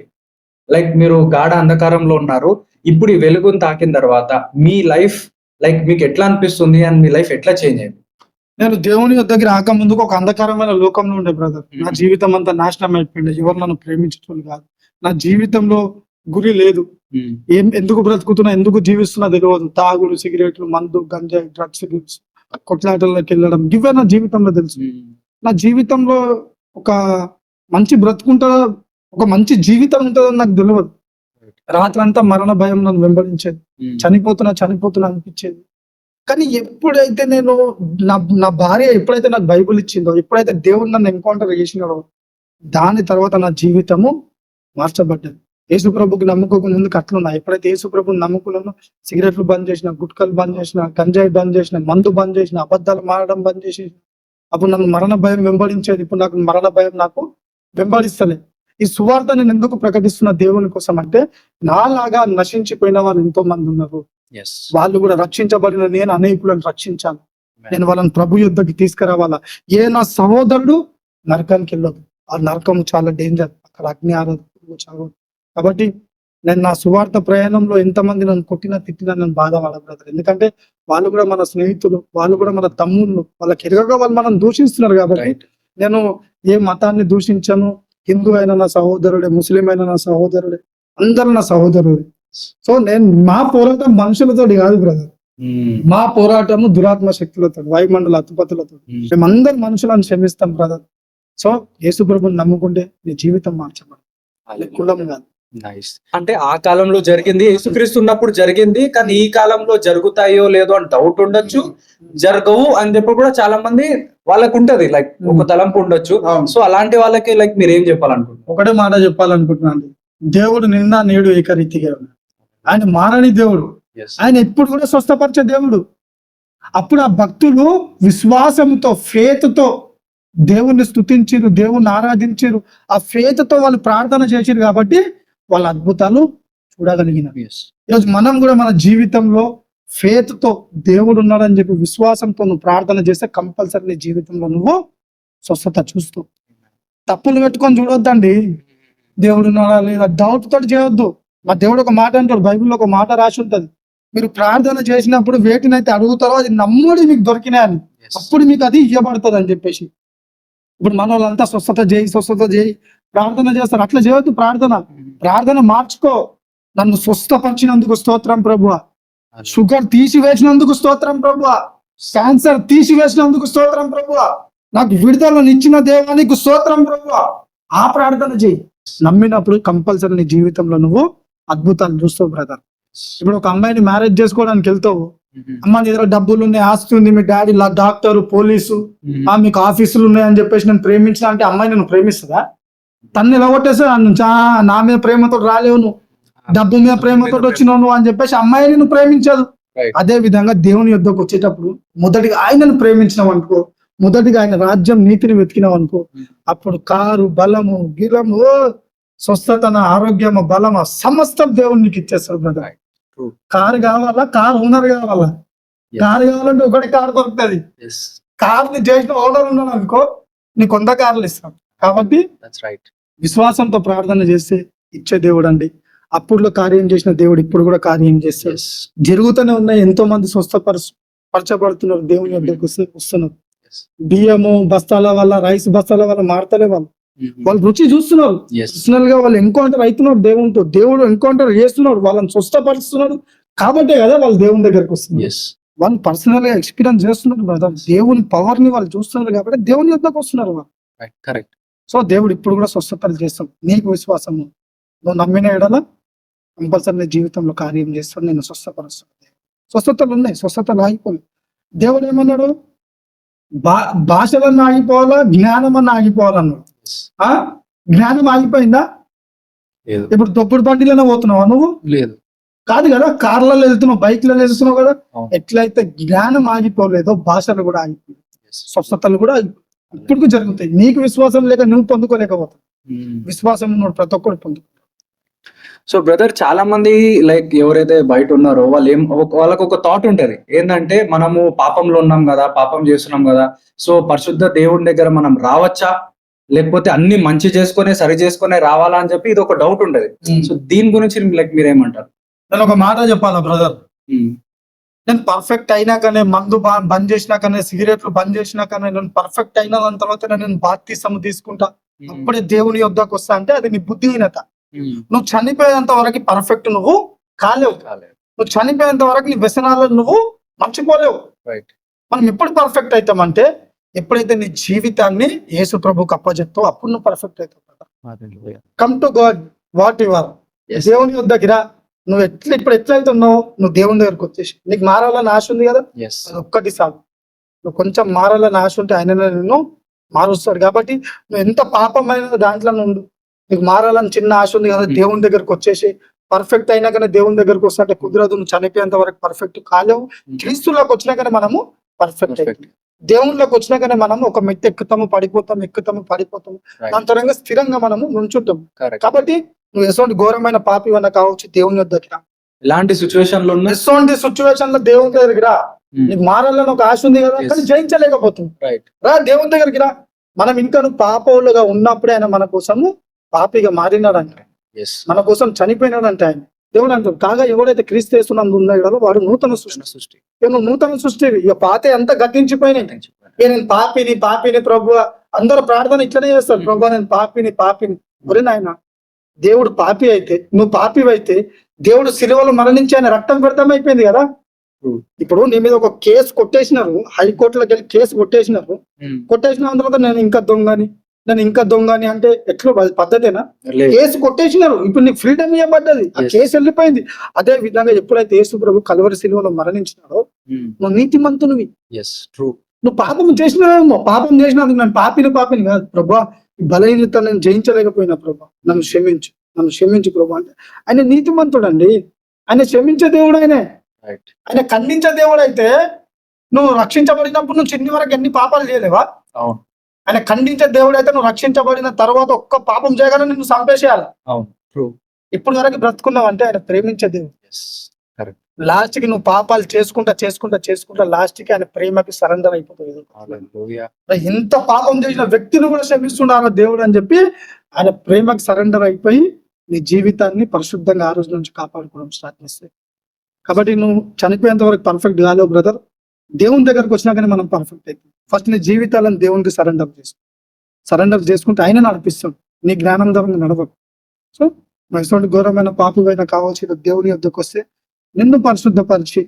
లైక్ మీరు గాఢ అంధకారంలో ఉన్నారు, ఇప్పుడు ఈ వెలుగును తాకిన తర్వాత మీ లైఫ్ లైక్ మీకు ఎట్లా అనిపిస్తుంది అండ్ మీ లైఫ్ ఎట్లా చేంజ్ అయింది? నేను దేవుని యొద్దకి రాక ముందుకు ఒక అంధకారమైన లోకంలో ఉండే బ్రదర్. నా జీవితం అంతా నాశనం అయిపోయింది. ఎవరు నన్ను ప్రేమించడం కాదు. నా జీవితంలో గురి లేదు. ఎందుకు బ్రతుకుతున్నా, ఎందుకు జీవిస్తున్నా తెలియదు. తాగుడు, సిగరెట్లు, మందు, గంజాయి, డ్రగ్స్, కొట్లాటల్లోకి వెళ్ళడం, ఇవే నా జీవితంలో తెలుసు. నా జీవితంలో ఒక మంచి బ్రతుకుంటుందా, ఒక మంచి జీవితం ఉంటుందని నాకు తెలియదు. రాత్రంతా మరణ భయం నన్ను వెంబడించేది. చనిపోతున్నా అనిపించేది. కానీ ఎప్పుడైతే నేను నా భార్య ఎప్పుడైతే నాకు బైబుల్ ఇచ్చిందో, ఎప్పుడైతే దేవుడు నన్ను ఎన్కౌంటర్ చేసినాడో, దాని తర్వాత నా జీవితము మార్చబడ్డది. యేసు ప్రభుకి నమ్ముకోక ముందుకు అట్లున్నా. ఎప్పుడైతే యేసు ప్రభుని నమ్ముకున్నానో, సిగరెట్లు బంద్ చేసిన, గుట్కలు బంద్ చేసిన, గంజాయి బంద్ చేసిన, మందు బంద్ చేసిన, అబద్ధాలు మారడం బంద్ చేసి, అప్పుడు నన్ను మరణ భయం వెంబడించేది. ఇప్పుడు నాకు మరణ భయం నాకు వెంబడిస్తలే. ఈ సువార్త నేను ఎందుకు ప్రకటిస్తున్న దేవుని కోసం అంటే, నాలాగా నశించిపోయిన వాళ్ళు ఎంతో మంది ఉన్నారు. వాళ్ళు కూడా రక్షించబడిన నేను అనేకులను రక్షించాను. నేను వాళ్ళని ప్రభు యుద్ధకి తీసుకురావాలా. నా సహోదరుడు నరకానికి వెళ్ళదు. ఆ నరకం చాలా డేంజర్. అక్కడ అగ్ని ఆరాధన చావు. కాబట్టి నేను నా సువార్త ప్రయాణంలో ఎంతమంది నన్ను కొట్టినా తిట్టినా నేను బాధపడదు. ఎందుకంటే వాళ్ళు కూడా మన స్నేహితులు, వాళ్ళు కూడా మన తమ్ముళ్ళు. వాళ్ళకి ఎరగగా వాళ్ళు మనం దూషిస్తున్నారు. కాబట్టి నేను ఏ మతాన్ని దూషించాను. హిందూ అయినా నా సహోదరుడే, ముస్లిం అయినా నా సహోదరుడే, అందరూ నా సహోదరుడే. సో మా పోరాటం మనుషులతో కాదు బ్రదర్. మా పోరాటము దురాత్మ శక్తులతో, వాయుమండల అతుపతులతో. మేమందరం మనుషులను క్షమిస్తాం బ్రదర్. సో యేసు ప్రభుని నమ్ముకుంటే నీ జీవితం మార్చబడదు. కులం కాదు. అంటే ఆ కాలంలో జరిగింది, యేసుక్రీస్తు ఉన్నప్పుడు జరిగింది, కానీ ఈ కాలంలో జరుగుతాయో లేదో అని డౌట్ ఉండొచ్చు, జరగవు అని చెప్పి కూడా చాలా మంది వాళ్ళకు ఉంటది, లైక్ ఒక తలంపు ఉండొచ్చు. సో అలాంటి వాళ్ళకి లైక్ మీరు ఏం చెప్పాలనుకుంటున్నారు? ఒకటే మాట చెప్పాలనుకుంటున్నాను. దేవుడు నిన్న నేడు ఏకరీతిగా ఉన్నాడు. ఆయన మారని దేవుడు. ఆయన ఎప్పుడు కూడా స్వస్థపరిచే దేవుడు. అప్పుడు ఆ భక్తులు విశ్వాసంతో, ఫేత్తో దేవుణ్ణి స్తుతించారు, దేవుణ్ణి ఆరాధించారు. ఆ ఫేత్తో వాళ్ళు ప్రార్థన చేశారు కాబట్టి వాళ్ళ అద్భుతాలు చూడగలిగినారు. ఈరోజు మనం కూడా మన జీవితంలో ఫేత్తో దేవుడు ఉన్నాడని చెప్పి విశ్వాసంతో నువ్వు ప్రార్థన చేస్తే కంపల్సరీ నీ జీవితంలో నువ్వు స్వస్థత చూస్తావు. తప్పులు పెట్టుకొని చూడొద్దండి. దేవుడు ఉన్నాడా లేదా డౌట్ తోటి చేయొద్దు. మా దేవుడు ఒక మాట అంటాడు, బైబిల్లో ఒక మాట రాసి ఉంటది, మీరు ప్రార్థన చేసినప్పుడు వేటినైతే అడుగుతారో అది నమ్ముడి మీకు దొరికినాయని, అప్పుడు మీకు అది ఇవ్వబడుతుంది అని చెప్పేసి. ఇప్పుడు మన వాళ్ళంతా స్వస్థత చేయి ప్రార్థన చేస్తారు. అట్లా చేయొద్దు. ప్రార్థన మార్చుకో. నన్ను స్వస్థపరిచినందుకు స్తోత్రం ప్రభువా, షుగర్ తీసివేసినందుకు స్తోత్రం ప్రభువా, క్యాన్సర్ తీసివేసినందుకు స్తోత్రం ప్రభువా, నాకు విడుదలను ఇచ్చిన దేవానికి స్తోత్రం ప్రభువా. ఆ ప్రార్థన చేయి. నమ్మినప్పుడు కంపల్సరీ నీ జీవితంలో నువ్వు అద్భుతాలు చూస్తావు బ్రదర్. ఇప్పుడు ఒక అమ్మాయిని మ్యారేజ్ చేసుకోవడానికి వెళ్తావు. అమ్మ నీ దగ్గర డబ్బులు ఉన్నాయి, ఆస్తి ఉంది, మీ డాడీ డాక్టర్, పోలీసు, మీకు ఆఫీసులు ఉన్నాయని చెప్పేసి నేను ప్రేమించిన అంటే అమ్మాయి నేను ప్రేమిస్తుందా? తన్ని ఎలగొట్టేసా నా మీద ప్రేమతో రాలేవు, నువ్వు డబ్బు మీద ప్రేమతో వచ్చినావు నువ్వు అని చెప్పేసి అమ్మాయిని నువ్వు ప్రేమించదు. అదే విధంగా దేవుని యుద్ధకు వచ్చేటప్పుడు మొదటిగా ఆయనను ప్రేమించినావు అనుకో, మొదటిగా ఆయన రాజ్యం నీతిని వెతికినావు అనుకో, అప్పుడు కారు, బలము, గిరము, స్వస్థతన, ఆరోగ్యము, బలము సమస్తం దేవుడు నీకు ఇచ్చేస్తాడు బ్రదర్. కారు కావాలా? కారు ఓనర్ కావాలా? కారు కావాలంటే ఒకటి కారు దొరుకుతుంది. కార్ని చేసిన ఓనర్ ఉన్నాడు అనుకో, నీకు 100 కార్లు ఇస్తాం. కాబట్టి విశ్వాసంతో ప్రార్థన చేస్తే ఇచ్చే దేవుడు అండి. అప్పుడులో కార్యం చేసిన దేవుడు ఇప్పుడు కూడా కార్యం చేస్తాడు. జరుగుతూనే ఉన్నాయి. ఎంతో మంది స్వస్థపరచబడుతున్నారు, దేవుని వద్దకు వస్తున్నారు. బియ్యము బస్తాల వల్ల, రైస్ బస్తాల వల్ల మారతలే వాళ్ళు రుచి చూస్తున్నారు. పర్సనల్ గా వాళ్ళు ఎన్కౌంటర్ అవుతున్నారు దేవునితో. దేవుడు ఎన్కౌంటర్ చేస్తున్నాడు, వాళ్ళని స్వస్థపరుస్తున్నాడు. కాబట్టే కదా వాళ్ళు దేవుని దగ్గరకు వస్తున్నారు. వాళ్ళు పర్సనల్ గా ఎక్స్పీరియన్స్ చేస్తున్నారు బ్రదర్. దేవుని పవర్ ని వాళ్ళు చూస్తున్నారు కాబట్టి దేవుని యొద్దకు వస్తున్నారు వాళ్ళు. కరెక్ట్. సో దేవుడు ఇప్పుడు కూడా స్వస్థతలు చేస్తాడు. నీకు విశ్వాసము, నువ్వు నమ్మిన ఎడల కంపల్సరీ నీ జీవితంలో కార్యం చేస్తాడు, నేను స్వస్థపరుస్తాను. స్వస్థతలు ఉన్నాయి, స్వస్థతలు ఆగిపోయి. దేవుడు ఏమన్నాడు? భాషలన్నా ఆగిపోవాలా, జ్ఞానం అన్న ఆగిపోవాలన్నాడు. జ్ఞానం ఆగిపోయిందా? ఇప్పుడు తొప్పుడు బండిలోనే పోతున్నావా నువ్వు? లేదు. కాదు కదా, కార్లలో వెళ్తున్నావు, బైక్లలో వెళ్తున్నావు కదా. ఎట్లయితే జ్ఞానం ఆగిపోలేదో భాషలు కూడా ఆగిపోయి, స్వస్థతలు కూడా ఇప్పుడు జరుగుతాయి. నీకు విశ్వాసం లేక నువ్వు పొందుకోలేకపోతావు. విశ్వాసం ఉన్నాడు ప్రతి ఒక్కరు పొందుకుంటాడు. సో బ్రదర్, చాలా మంది లైక్ ఎవరైతే బయట ఉన్నారో వాళ్ళకు ఒక థాట్ ఉంటది, ఏంటంటే మనము పాపంలో ఉన్నాం కదా, పాపం చేస్తున్నాం కదా, సో పరిశుద్ధ దేవుని దగ్గర మనం రావచ్చా, లేకపోతే అన్ని మంచి చేసుకునే సరి చేసుకునే రావాలా అని చెప్పి ఇది ఒక డౌట్ ఉంటది. సో దీని గురించి లైక్ మీరేమంటారు? నేను ఒక మాట చెప్పాలా బ్రదర్, నేను పర్ఫెక్ట్ అయినాకనే మందు బంద్ చేసినాకనే సిగరెట్లు బంద్ చేసినాకనే నేను పర్ఫెక్ట్ అయిన దాని తర్వాత నేను బాప్తిసం తీసుకుంటా, అప్పుడే దేవుని యొద్దకు వస్తా అంటే అది నీ బుద్ధిహీనత. నువ్వు చనిపోయేంత వరకు పర్ఫెక్ట్ నువ్వు కాలేవు. నువ్వు చనిపోయేంత వరకు నీ వ్యసనాలను నువ్వు మర్చిపోలేవు. మనం ఎప్పుడు పర్ఫెక్ట్ అవుతామంటే ఎప్పుడైతే నీ జీవితాన్ని యేసు ప్రభుకు అప్పచెప్తావు అప్పుడు నువ్వు పర్ఫెక్ట్ అవుతావు. Come to God what you are. దేవుని యొద్దకి రా. నువ్వు ఇప్పుడు ఎట్లయితున్నావు, నువ్వు దేవుని దగ్గరకు వచ్చేసి నీకు మారాలని ఆశ ఉంది కదా, అది ఒక్కటి సాగు. నువ్వు కొంచెం మారాలని ఆశ ఉంటే ఆయన నిన్ను మారుస్తాడు. కాబట్టి నువ్వు ఎంత పాపమైన దాంట్లో ఉండు, నీకు మారాలని చిన్న ఆశ ఉంది కదా, దేవుని దగ్గరకు వచ్చేసి పర్ఫెక్ట్ అయినాకనే దేవుని దగ్గరకు వస్తుంటే కుదరదు. నువ్వు చనిపోయేంత వరకు పర్ఫెక్ట్ కాలేవు. క్రీస్తులోకి వచ్చినాకనే మనము పర్ఫెక్ట్ అవుతుంది. దేవుళ్ళకి వచ్చినాకనే మనం ఒక మెత్తి ఎక్కుతాము పడిపోతాము, దాని తరంగా స్థిరంగా మనము నుంచుంటాము. కాబట్టి నువ్వు ఎటువంటి ఘోరమైన పాపి వల్ల కావచ్చు, దేవుని దగ్గర ఇలాంటి సిచ్యువేషన్ లో ఎటువంటి సిచ్యువేషన్ లో దేవుని దగ్గరికి రా. నీకు మారాలని ఒక ఆశ ఉంది కదా, కానీ జయించలేకపోతుంది. రా దేవుని దగ్గరికి రా. మనం ఇంకా నువ్వు పాపవులుగా ఉన్నప్పుడే ఆయన మన కోసము పాపిగా మారినాడంట, మన కోసం చనిపోయినాడంటే ఆయన. దేవుడు అంటాడు, కాగా ఎవడైతే క్రీస్తు యేసునందు ఉన్నాడో వాడు నూతన సృష్టి. నువ్వు నూతన సృష్టి. ఇక పాత అంతా గతించిపోయినాయి. నేను పాపిని ప్రభు. అందరూ ప్రార్థన ఇట్లనే చేస్తారు, ప్రభు నేను పాపిని. ఒరే నాయన, దేవుడు పాపి అయితే, నువ్వు పాపివైతే దేవుడు సిలువలో మరణించి ఆయన రక్తం పెడతాం అయిపోయింది కదా. ఇప్పుడు నీ మీద ఒక కేసు కొట్టేసినారు, హైకోర్టులోకి వెళ్ళి కేసు కొట్టేసిన తర్వాత నేను ఇంకా దొంగని అంటే ఎట్లా పద్ధతేనా? కేసు కొట్టేసినారు, ఇప్పుడు నీకు ఫ్రీడమ్ ఇవ్వబడ్డది, ఆ కేసు వెళ్ళిపోయింది. అదే విధంగా ఎప్పుడైతే యేసు ప్రభు కల్వరి సిలువలో మరణించినాడో నువ్వు నీతిమంతునివి. నువ్వు పాపం చేసినందుకు నేను పాపిని కాదు ప్రభా, బలహీనత నేను జయించలేకపోయినా ప్రభా, నన్ను క్షమించు ప్రభా అంటే ఆయన నీతిమంతుడు అండి. ఆయన క్షమించే దేవుడు, ఆయన ఖండించే దేవుడు. అయితే నువ్వు రక్షించబడినప్పుడు నువ్వు చిన్ని వరకు ఎన్ని పాపాలు చేయలేవా? ఆయన ఖండించే దేవుడు అయితే నువ్వు రక్షించబడిన తర్వాత ఒక్క పాపం చేయగానే నిన్ను చంపేసేయాలి. ఇప్పుడు వరకు బ్రతుకున్నావు అంటే ఆయన ప్రేమించే దేవుడు. లాస్ట్ కి నువ్వు పాపాలు చేసుకుంటా లాస్ట్ కి ఆయన ప్రేమకి సరెండర్ అయిపోతుంది. ఎంత పాపం చేసిన వ్యక్తిని కూడా క్షమిస్తున్నాను దేవుడు అని చెప్పి ఆయన ప్రేమకి సరెండర్ అయిపోయి నీ జీవితాన్ని పరిశుద్ధంగా ఆ రోజు నుంచి కాపాడుకోవడం స్టార్ట్ చేస్తాయి. కాబట్టి నువ్వు చనిపోయేంత వరకు పర్ఫెక్ట్ కాలేవు బ్రదర్. దేవుని దగ్గరకు వచ్చినాకనే మనం పర్ఫెక్ట్ అవుతాం. ఫస్ట్ నీ జీవితాలను దేవునికి సరెండర్ చేసుకుంటే ఆయన నడిపిస్తాడు, నీ జ్ఞానం ద్వారా నడవకు. సో ఎటువంటి ఘోరమైన పాపమైనా కావాల్సిన దేవుని యొద్దకు వస్తే నిన్ను పరిశుద్ధపరిచి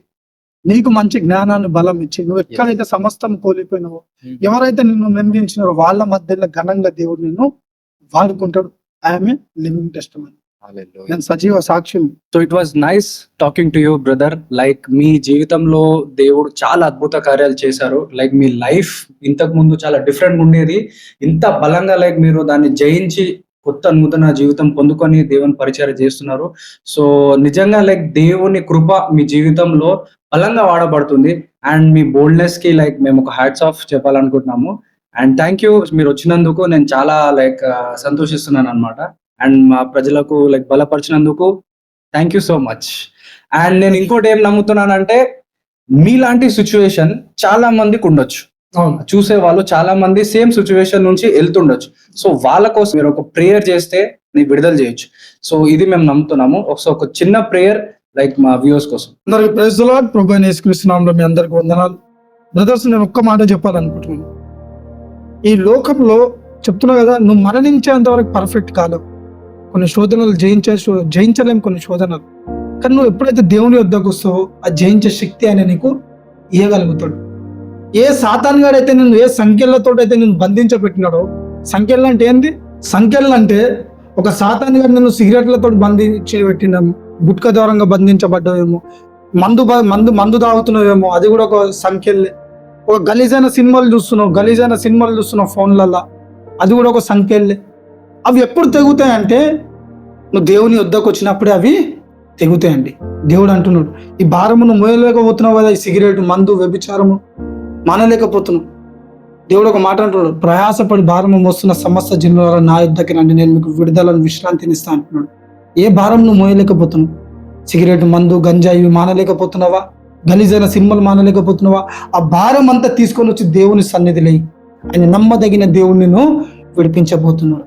నీకు మంచి జ్ఞానాన్ని బలం ఇచ్చి నువ్వు ఎక్కడైతే సమస్తం కోల్పోయినావో, ఎవరైతే నిన్ను నిందించినారో వాళ్ళ మధ్యలో ఘనంగా దేవుడు నిన్ను వాడుకుంటాడు. I'm a living testimony. నేను సజీవ సాక్ష్యం. So it was nice talking to you brother. Like మీ జీవితంలో దేవుడు చాలా అద్భుత కార్యాలు చేశారు. లైక్ మీ లైఫ్ ఇంతకు ముందు చాలా డిఫరెంట్ ఉండేది, ఇంత బలంగా లైక్ మీరు దాన్ని జయించి కొత్త నూతన జీవితం పొందుకొని దేవుని పరిచయం చేస్తున్నారు. సో నిజంగా లైక్ దేవుని కృప మీ జీవితంలో బలంగా వాడబడుతుంది. అండ్ మీ బోల్డ్నెస్ కి లైక్ మేము ఒక హ్యాట్స్ ఆఫ్ చెప్పాలనుకుంటున్నాము. అండ్ థ్యాంక్ యూ, మీరు వచ్చినందుకు నేను చాలా లైక్ సంతోషిస్తున్నాను అనమాట. అండ్ మా ప్రజలకు లైక్ బలపరిచినందుకు thank you so much. And నేను ఇంకోటి ఏం నమ్ముతున్నానంటే మీలాంటి సిచ్యువేషన్ చాలా మందికి ఉండొచ్చు, చూసే వాళ్ళు చాలా మంది సేమ్ సిచ్యువేషన్ నుంచి వెళ్తుండొచ్చు. సో వాళ్ళ కోసం మీరు ఒక ప్రేయర్ చేస్తే నీ విడుదల చేయొచ్చు. సో ఇది మేము నమ్ముతున్నాము. ఒక చిన్న ప్రేయర్ లైక్ మా వ్యూవర్స్ కోసం. అందరికి ప్రైజ్ ది లార్డ్. ప్రభువైన యేసుక్రీస్తు నామములో మీ అందరికి వందనాలు. బ్రదర్స్, నేను ఒక్క మాట చెప్పాలనుకుంటున్నాను. ఈ లోకంలో చెప్తున్నా కదా, నువ్వు మరణించేంత వరకు పర్ఫెక్ట్ కాలేవు. కొన్ని శోధనలు జయించలేము, కొన్ని శోధనలు. కానీ నువ్వు ఎప్పుడైతే దేవుని వద్దకు వస్తావో ఆ జయించే శక్తి ఆయన నీకు ఇవ్వగలుగుతాడు. ఏ సాతాన్ గాడైతే నిన్ను ఏ సంఖ్యలతో అయితే నిన్ను బంధించబెట్టినాడో, సంఖ్యలు అంటే ఏంది? సంఖ్యలు అంటే ఒక సాతాన్ గారు నిన్ను సిగరెట్లతో బంధించి పెట్టినాము, గుట్క ద్వారంగా బంధించబడ్డావేమో, మందు తాగుతున్నావేమో, అది కూడా ఒక సంఖ్యలే. ఒక గలీజైన సినిమాలు చూస్తున్నావు ఫోన్లలో, అది కూడా ఒక సంఖ్యలే. అవి ఎప్పుడు తెగుతాయంటే నువ్వు దేవుని వద్దకు వచ్చినప్పుడే అవి తెగుతాయండి. దేవుడు అంటున్నాడు, ఈ భారమును మోయలేకపోతున్నావు కదా, ఈ సిగరెట్, మందు, వ్యభిచారము మానలేకపోతున్నావు. దేవుడు ఒక మాట అంటున్నాడు, ప్రయాసపడి భారము మోస్తున్న సమస్త జనులారా నా యుద్ధకి రండి, నేను మీకు విడుదలను విశ్రాంతిని ఇస్తా అంటున్నాడు. ఏ భారం నువ్వు మోయలేకపోతున్నావు? సిగరెట్, మందు, గంజా ఇవి మానలేకపోతున్నావా? గలీజైన సినిమాలు మానలేకపోతున్నావా? ఆ భారం అంతా తీసుకొని వచ్చి దేవుని సన్నిధిలో ఆయన నమ్మదగిన దేవుని నిన్ను విడిపించబోతున్నాడు.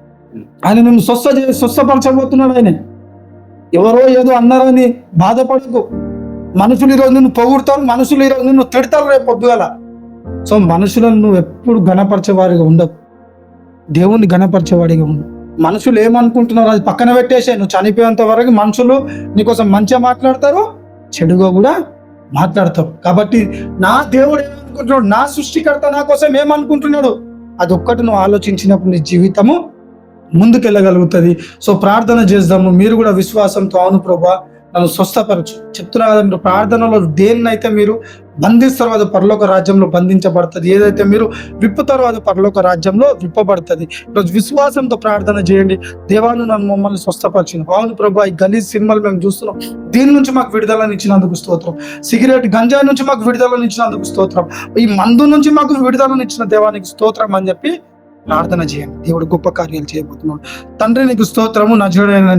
ఆయన నిన్ను స్వస్థపరచబోతున్నాడు. ఆయన ఎవరో ఏదో అన్నారని బాధపడకు. మనుషులు ఈరోజు నిన్ను పొగుడుతారు, మనుషులు ఈరోజు నిన్ను తిడతారు రేపు పొద్దుగల. సో మనుషులను నువ్వు ఎప్పుడు గణపరిచేవాడిగా ఉండవు, దేవుణ్ణి గణపరిచేవాడిగా ఉండు. మనుషులు ఏమనుకుంటున్నారు అది పక్కన పెట్టేసే. నువ్వు చనిపోయేంత వరకు మనుషులు నీకోసం మంచిగా మాట్లాడతారు, చెడుగా కూడా మాట్లాడతారు. కాబట్టి నా దేవుడు ఏమనుకుంటున్నాడు, నా సృష్టికర్త నా కోసం ఏమనుకుంటున్నాడు, అదొక్కటి నువ్వు ఆలోచించినప్పుడు నీ జీవితము ముందుకెళ్ళగలుగుతుంది. సో ప్రార్థన చేద్దాము. మీరు కూడా విశ్వాసంతో, అవును ప్రభా నన్ను స్వస్థపరచు చెప్తున్నా కదా. మీరు ప్రార్థనలో దేన్నైతే మీరు బంధిస్తారో అది పరలోక రాజ్యంలో బంధించబడుతుంది, ఏదైతే మీరు విప్పుతారో అది పరలోక రాజ్యంలో విప్పబడుతుంది. ఈరోజు విశ్వాసంతో ప్రార్థన చేయండి. దేవాను నన్ను మమ్మల్ని స్వస్థపరిచిన, అవును ప్రభా ఈ గలీజ్ సినిమాలు మేము చూస్తున్నాం, దీని నుంచి మాకు విడుదలను ఇచ్చినందుకు స్తోత్రం. సిగరెట్ గంజాయి నుంచి మాకు విడుదలను ఇచ్చినందుకు స్తోత్రం. ఈ మందు నుంచి మాకు విడుదలను ఇచ్చిన దేవానికి స్తోత్రం అని చెప్పి ప్రార్థన చేయండి. దేవుడు గొప్ప కార్యాలు చేయబోతున్నాడు. తండ్రి నీకు స్తోత్రము.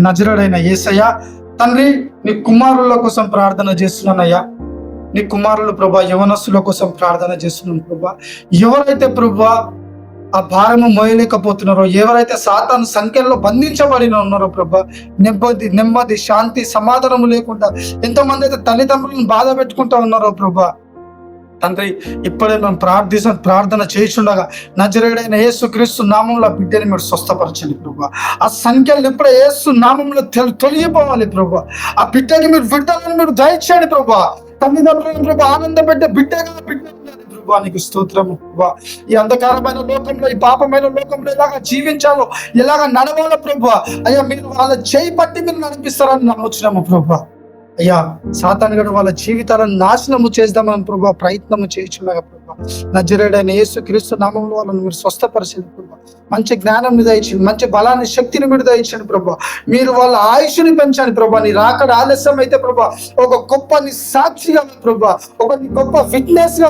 నజరుడైన యేసయ్య తండ్రి, నీ కుమారుల కోసం ప్రార్థన చేస్తున్నానయ్యా. నీ కుమారులు ప్రభా యవనస్తుల కోసం ప్రార్థన చేస్తున్నాను ప్రభా. ఎవరైతే ప్రభా ఆ భారము మోయలేకపోతున్నారో, ఎవరైతే సాతాను సంఖ్యలో బంధించబడిన ఉన్నారో ప్రభా, నెమ్మది శాంతి సమాధానము లేకుండా ఎంతోమంది అయితే తల్లిదండ్రులను బాధ పెట్టుకుంటా ఉన్నారో ప్రభా తండ్రి, ఇప్పుడే మేము ప్రార్థన చేస్తుండగా నజరేయుడైన యేసుక్రీస్తు నామంలో ఆ బిడ్డని మీరు స్వస్థపరచండి ప్రభా. ఆ సంఖ్యలు ఇప్పుడే యేసు నామంలో తొలగిపోవాలి ప్రభా. ఆ బిడ్డకి మీరు విడుదలను మీరు దయచేయండి ప్రభా. తల్లిదండ్రులను ప్రభా ఆనందపెట్టే బిడ్డగా ప్రభా నీకు స్తోత్రము ప్రభా. ఈ అంధకారమైన లోకంలో, ఈ పాపమైన లోకంలో ఎలాగ జీవించాలో, ఎలాగ నడవాలో ప్రభా, అయ్యా మీరు వాళ్ళ చేయి పట్టి మీరు నడిపిస్తారని నమ్ముచున్నాము ప్రభా. అయ్యా సాతాను గడు వాళ్ళ జీవితాలను నాశనము చేద్దామని ప్రభా ప్రయత్నము చేయించున్నాగా ప్రభా. నజరేయుడైన యేసుక్రీస్తు నామంలో వాళ్ళని మీరు స్వస్థపరిచండి ప్రభా. మంచి జ్ఞానం దయచండి, మంచి బలాన్ని శక్తిని మీరు దయచండి ప్రభా. మీరు వాళ్ళ ఆయుష్ని పెంచండి ప్రభా. నీ రాకడ ఆలస్యం అయితే ప్రభా ఒక గొప్ప నీ సాక్షిగా ప్రభా, ఒక నీ గొప్ప విట్నెస్ గా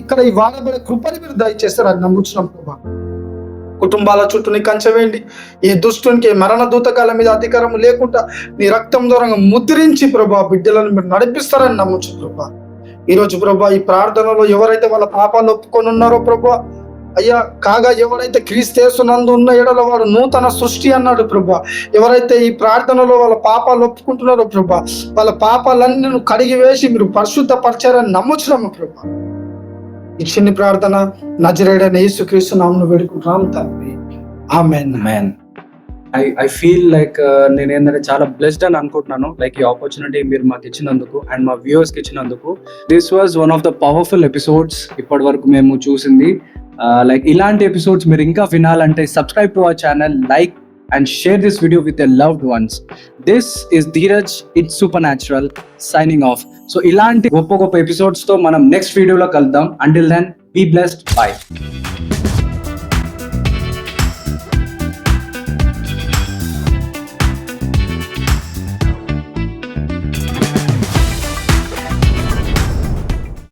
ఇక్కడ ఈ వాడబడే కృపని మీరు దయచేస్తారని నమ్ముచున్నాం ప్రభా. కుటుంబాల చుట్టూ నీ కంచె వేయండి. ఏ దుష్టునికి మరణ దూతకాల మీద అధికారం లేకుండా నీ రక్తం ద్వారా ముద్రించి ప్రభా బిడ్డలను మీరు నడిపిస్తారని నమ్మచ్చు ప్రభా. ఈరోజు ప్రభా ఈ ప్రార్థనలో ఎవరైతే వాళ్ళ పాపాలు ఒప్పుకొని ఉన్నారో ప్రభా, అయ్యా కాగా ఎవరైతే క్రీస్తేసునందు ఉన్న ఎడల వాడు నూతన సృష్టి అన్నాడు ప్రభా. ఎవరైతే ఈ ప్రార్థనలో వాళ్ళ పాపాలు ఒప్పుకుంటున్నారో ప్రభా, వాళ్ళ పాపాలన్నీ కడిగి వేసి మీరు పరిశుద్ధపరిచారని నమ్ముచున్నాము ప్రభా. ఈ చిన్ని ప్రార్థన నజరేయుడైన యేసుక్రీస్తు నామమున వేడుకుంటున్నాం తండ్రి, ఆమేన్. మ్యాన్ ఐ ఫీల్ లైక్ నేను ఏంటంటే చాలా బ్లెస్డ్ అని అనుకుంటున్నాను. లైక్ ఈ ఆపర్చునిటీ మీరు మాకు ఇచ్చినందుకు అండ్ మా వ్యూవర్స్కి ఇచ్చినందుకు. This was one of the powerful episodes ఇప్పటి వరకు మేము చూసింది. లైక్ ఇలాంటి ఎపిసోడ్స్ మీరు ఇంకా వినాలంటే subscribe to our channel, like and share this video with your loved ones. This is Dheeraj, it's Supernatural signing off. So ilanti goppa episodes tho manam next video lo kaludam. Until then, be blessed. Bye.